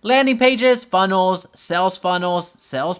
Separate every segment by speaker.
Speaker 1: Landing pages, funnels, sales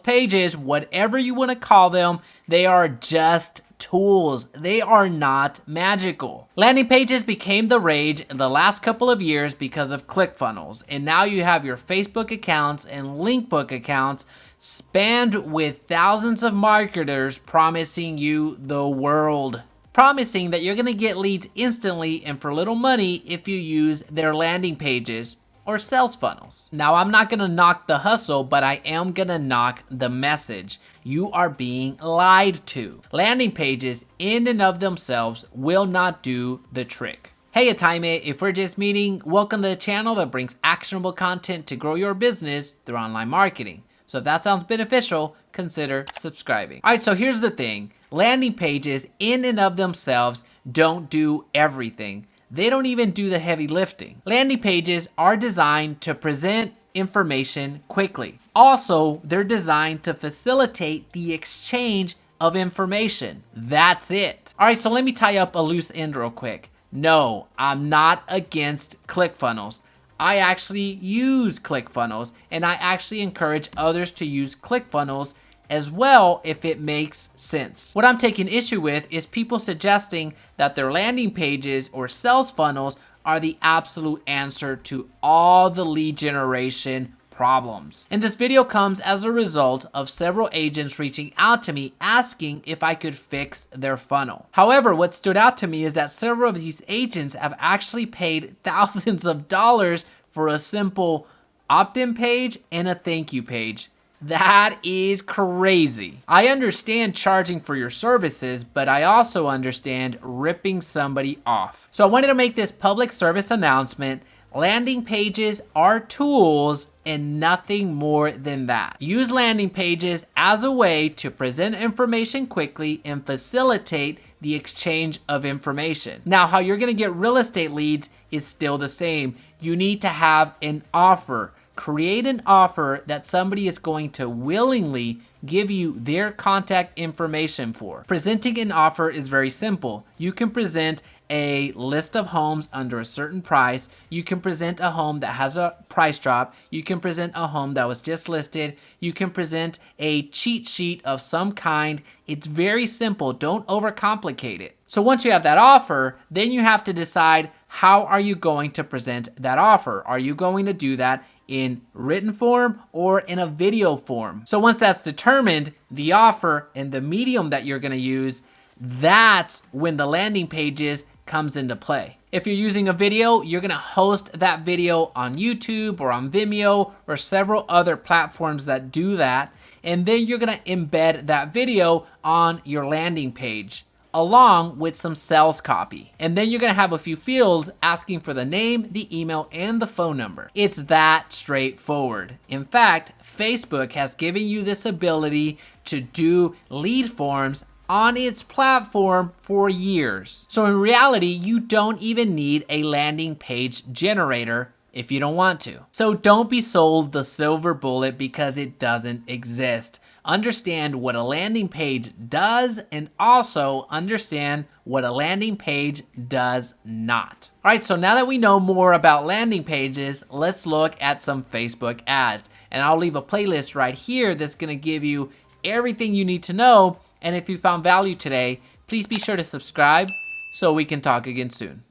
Speaker 1: pages, whatever you want to call them, they are just tools. They are not magical. Landing pages became the rage in the last couple of years because of ClickFunnels, and now you have your Facebook accounts and Linkbook accounts spammed with thousands of marketers promising you the world. Promising that you're going to get leads instantly and for little money if you use their landing pages or sales funnels. Now, I'm not gonna knock the hustle, but I am gonna knock the message. You are being lied to. Landing pages in and of themselves will not do the trick. Hey, Atime, if we're just meeting, welcome to the channel that brings actionable content to grow your business through online marketing. So if that sounds beneficial, consider subscribing. All right, so here's the thing. Landing pages in and of themselves don't do everything. They don't even do the heavy lifting. Landing pages are designed to present information quickly. Also, they're designed to facilitate the exchange of information. That's it. All right, so let me tie up a loose end real quick. No, I'm not against ClickFunnels. I actually use ClickFunnels, and I actually encourage others to use ClickFunnels as well if it makes sense. What I'm taking issue with is people suggesting that their landing pages or sales funnels are the absolute answer to all the lead generation problems. And this video comes as a result of several agents reaching out to me asking if I could fix their funnel. However, what stood out to me is that several of these agents have actually paid thousands of dollars for a simple opt-in page and a thank you page. That is crazy. I understand charging for your services, but I also understand ripping somebody off. So I wanted to make this public service announcement. Landing pages are tools and nothing more than that. Use landing pages as a way to present information quickly and facilitate the exchange of information. Now, how you're going to get real estate leads is still the same. You need to have an offer. Create an offer that somebody is going to willingly give you their contact information for. Presenting an offer is very simple. You can present a list of homes under a certain price. You can present a home that has a price drop. You can present a home that was just listed. You can present a cheat sheet of some kind. It's very simple. Don't overcomplicate it. So once you have that offer, then you have to decide, how are you going to present that offer? Are you going to do that in written form or in a video form? So once that's determined, the offer and the medium that you're going to use, that's when the landing pages comes into play. If you're using a video, you're going to host that video on YouTube or on Vimeo or several other platforms that do that. And then you're going to embed that video on your landing page along with some sales copy. And then you're going to have a few fields asking for the name, the email, and the phone number. It's that straightforward. In fact, Facebook has given you this ability to do lead forms on its platform for years. So in reality, you don't even need a landing page generator if you don't want to. So don't be sold the silver bullet because it doesn't exist. Understand what a landing page does and also understand what a landing page does not. All right, so now that we know more about landing pages, let's look at some Facebook ads. And I'll leave a playlist right here that's gonna give you everything you need to know. And if you found value today, please be sure to subscribe so we can talk again soon.